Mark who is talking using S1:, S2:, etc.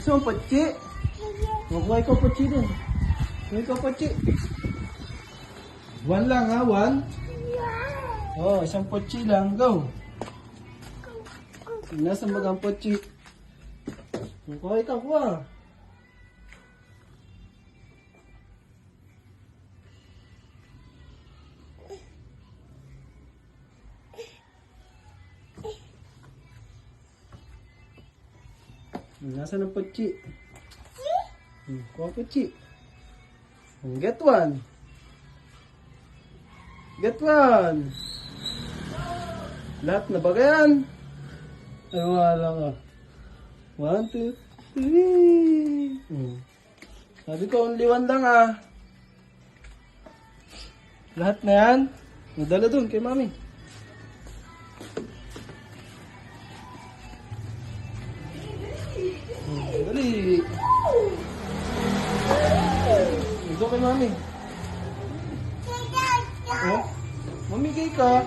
S1: Gusto mo patsi? Kuha ikaw patsi din. Kuha ikaw patsi. 1 lang ha, 1. Oh, isang patsi lang. Go. Nasaan ba ang patsi? Kuha ikaw, kuha. Nasaan ang patsi? Kuha patsi. Get 1. Get 1. Lahat na ba yan? Ay, wala nga. 1, 2, 3. Sabi ko, only 1 lang ah. Lahat na yan. Nadala dun kay mami. Dali. Ito kay mami. Oh, mamigay ka.